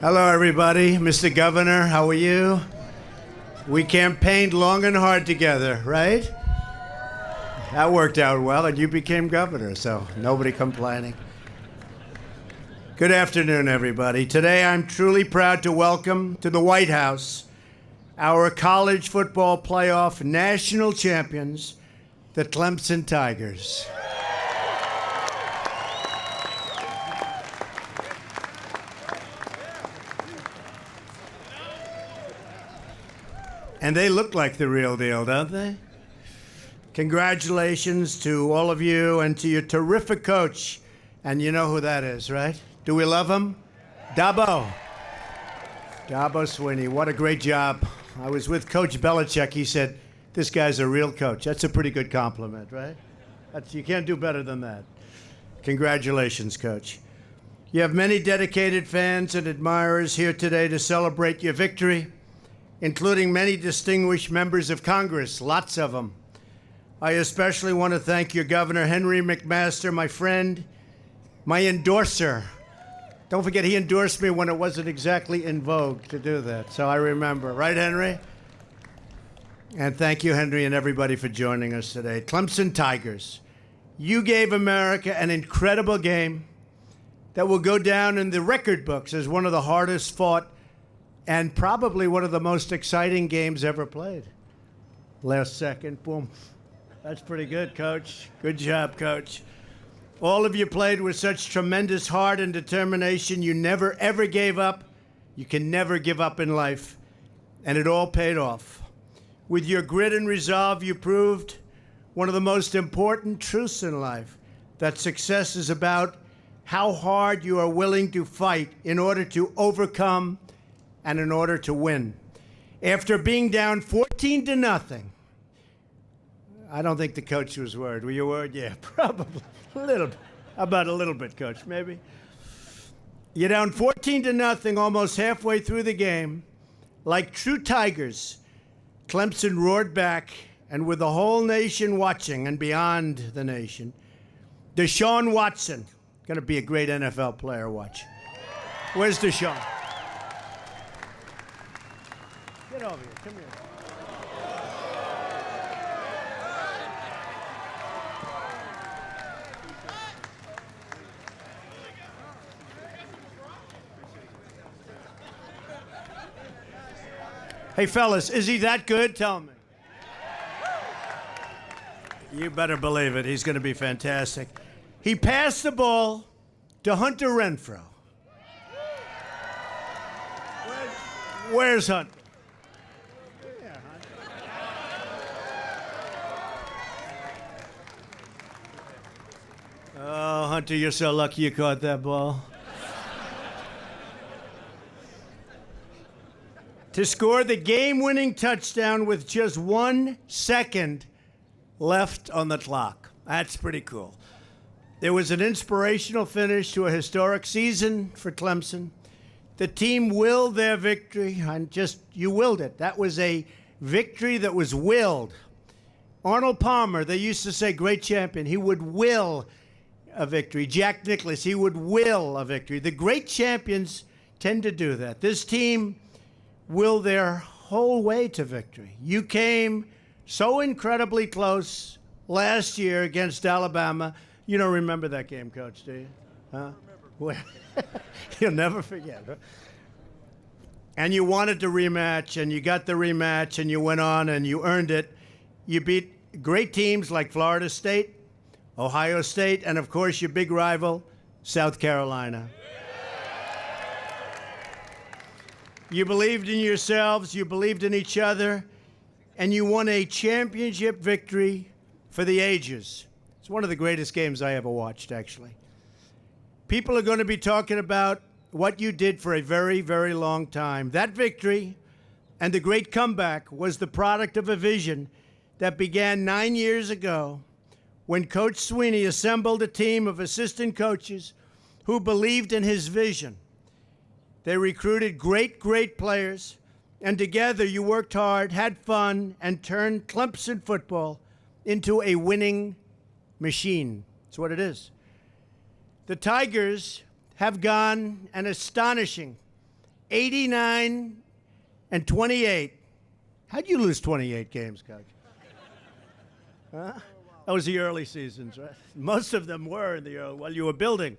Hello, everybody. Mr. Governor, how are you? We campaigned long and hard together, right? That worked out well, and you became governor, so nobody complaining. Good afternoon, everybody. Today, I'm truly proud to welcome to the White House our college football playoff national champions, the Clemson Tigers. And they look like the real deal, don't they? Congratulations to all of you and to your terrific coach. And you know who that is, right? Do we love him? Dabo Swinney, what a great job. I was with Coach Belichick. He said, this guy's a real coach. That's a pretty good compliment, right? You can't do better than that. Congratulations, Coach. You have many dedicated fans and admirers here today to celebrate your victory, including many distinguished members of Congress, lots of them. I especially want to thank your Governor, Henry McMaster, my friend, my endorser. Don't forget, he endorsed me when it wasn't exactly in vogue to do that, so I remember. Right, Henry? And thank you, Henry, and everybody for joining us today. Clemson Tigers, you gave America an incredible game that will go down in the record books as one of the hardest fought and probably one of the most exciting games ever played. Last second, boom. That's pretty good, Coach. Good job, Coach. All of you played with such tremendous heart and determination. You never, ever gave up. You can never give up in life. And it all paid off. With your grit and resolve, you proved one of the most important truths in life, that success is about how hard you are willing to fight in order to overcome and in order to win. After being down 14-0, I don't think the coach was worried. Were you worried? Yeah, probably. A little bit. About a little bit, Coach, maybe. You're down 14-0 almost halfway through the game. Like true Tigers, Clemson roared back, and with the whole nation watching and beyond the nation, Deshaun Watson, going to be a great NFL player, watch. Where's Deshaun? Get over here. Come here. Hey, fellas, is he that good? Tell me. You better believe it. He's going to be fantastic. He passed the ball to Hunter Renfrow. Where's Hunter? Oh, Hunter, you're so lucky you caught that ball. To score the game-winning touchdown with just 1 second left on the clock. That's pretty cool. There was an inspirational finish to a historic season for Clemson. The team willed their victory, and you willed it. That was a victory that was willed. Arnold Palmer, they used to say, great champion, he would will a victory. Jack Nicklaus, he would will a victory. The great champions tend to do that. This team will their whole way to victory. You came so incredibly close last year against Alabama. You don't remember that game, Coach, do you? Huh? Well, you'll never forget. Huh? And you wanted the rematch, and you got the rematch, and you went on, and you earned it. You beat great teams like Florida State, Ohio State, and, of course, your big rival, South Carolina. You believed in yourselves, you believed in each other, and you won a championship victory for the ages. It's one of the greatest games I ever watched, actually. People are going to be talking about what you did for a very, very long time. That victory and the great comeback was the product of a vision that began 9 years ago when Coach Swinney assembled a team of assistant coaches who believed in his vision. They recruited great players, and together you worked hard, had fun, and turned Clemson football into a winning machine. That's what it is. The Tigers have gone an astonishing 89-28. How'd you lose 28 games, Coach? Huh? That was the early seasons, right? Most of them were in the early, while you were building.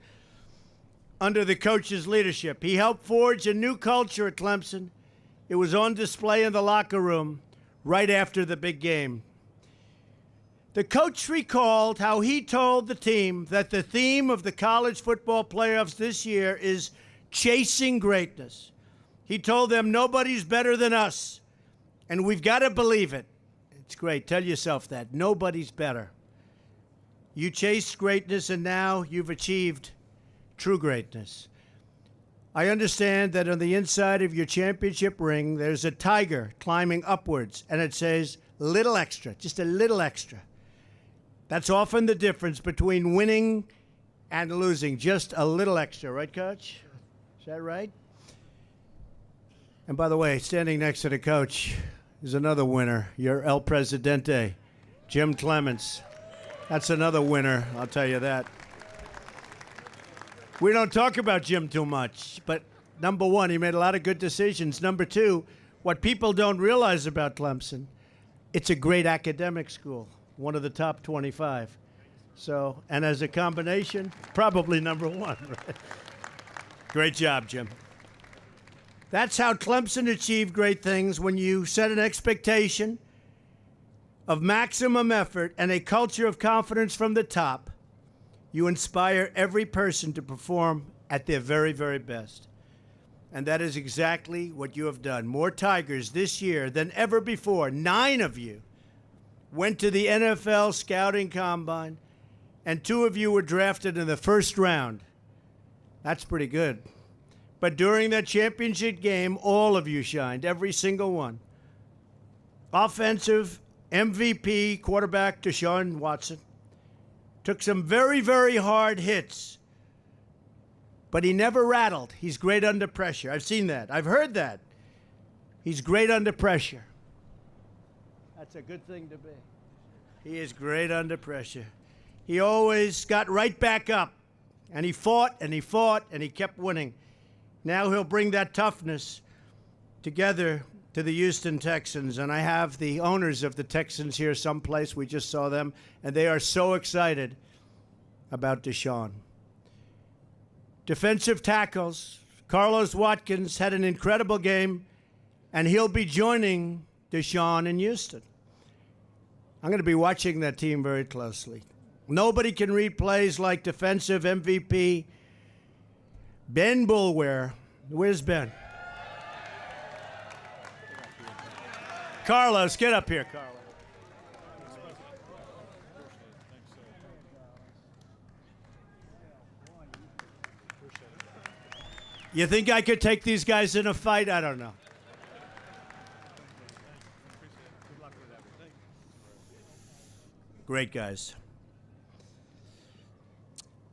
Under the coach's leadership, he helped forge a new culture at Clemson. It was on display in the locker room right after the big game. The coach recalled how he told the team that the theme of the college football playoffs this year is chasing greatness. He told them nobody's better than us, and we've got to believe it. It's great. Tell yourself that. Nobody's better. You chased greatness, and now you've achieved true greatness. I understand that on the inside of your championship ring, there's a tiger climbing upwards, and it says, little extra, just a little extra. That's often the difference between winning and losing, just a little extra. Right, Coach? Is that right? And by the way, standing next to the coach is another winner, your El Presidente, Jim Clements. That's another winner, I'll tell you that. We don't talk about Jim too much, but number one, he made a lot of good decisions. Number two, what people don't realize about Clemson, it's a great academic school, one of the top 25. So, and as a combination, probably number one. Right? Great job, Jim. That's how Clemson achieved great things, when you set an expectation of maximum effort and a culture of confidence from the top. You inspire every person to perform at their very, very best. And that is exactly what you have done. More Tigers this year than ever before. 9 of you went to the NFL Scouting Combine, and 2 of you were drafted in the first round. That's pretty good. But during that championship game, all of you shined, every single one. Offensive MVP quarterback Deshaun Watson took some very, very hard hits, but he never rattled. He's great under pressure. I've seen that. I've heard that. He's great under pressure. That's a good thing to be. He is great under pressure. He always got right back up, and he fought, and he fought, and he kept winning. Now he'll bring that toughness together to the Houston Texans, and I have the owners of the Texans here someplace. We just saw them, and they are so excited about Deshaun. Defensive tackles, Carlos Watkins had an incredible game, and he'll be joining Deshaun in Houston. I'm going to be watching that team very closely. Nobody can read plays like defensive MVP Ben Bulwer. Where's Ben? Carlos, get up here, Carlos. You think I could take these guys in a fight? I don't know. Great guys.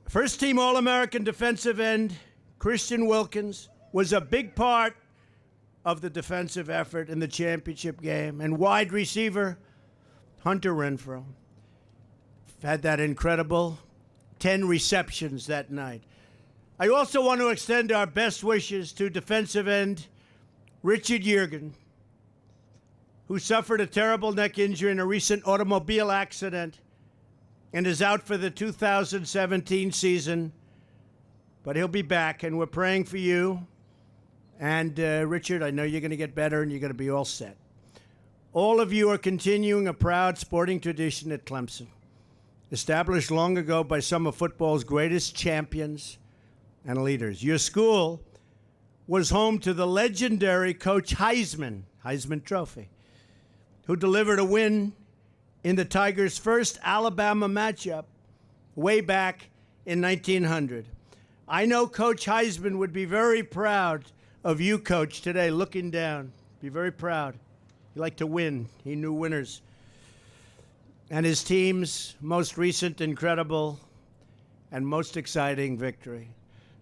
First team All-American defensive end, Christian Wilkins, was a big part of the defensive effort in the championship game. And wide receiver, Hunter Renfrow, had that incredible 10 receptions that night. I also want to extend our best wishes to defensive end Richard Yergin, who suffered a terrible neck injury in a recent automobile accident and is out for the 2017 season. But he'll be back, and we're praying for you. And Richard, I know you're going to get better, and you're going to be all set. All of you are continuing a proud sporting tradition at Clemson, established long ago by some of football's greatest champions and leaders. Your school was home to the legendary Coach Heisman Trophy, who delivered a win in the Tigers' first Alabama matchup way back in 1900. I know Coach Heisman would be very proud of you, Coach, today, looking down. Be very proud. He liked to win. He knew winners. And his team's most recent, incredible, and most exciting victory.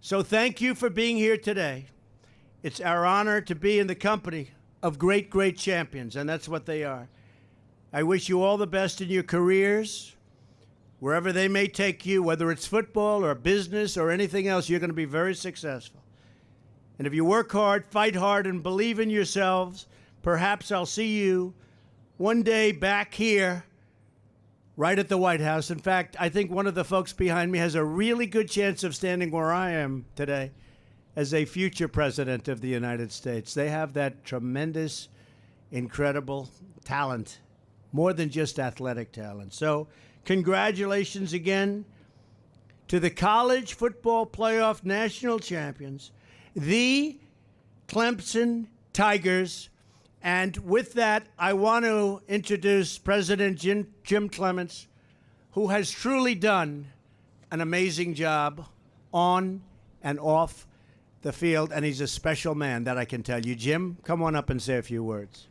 So thank you for being here today. It's our honor to be in the company of great, great champions, and that's what they are. I wish you all the best in your careers, wherever they may take you, whether it's football or business or anything else. You're going to be very successful. And if you work hard, fight hard, and believe in yourselves, perhaps I'll see you one day back here, right at the White House. In fact, I think one of the folks behind me has a really good chance of standing where I am today as a future president of the United States. They have that tremendous, incredible talent, more than just athletic talent. So congratulations again to the college football playoff national champions, the Clemson Tigers. And with that, I want to introduce President Jim Clements, who has truly done an amazing job on and off the field, and he's a special man, that I can tell you. Jim, come on up and say a few words.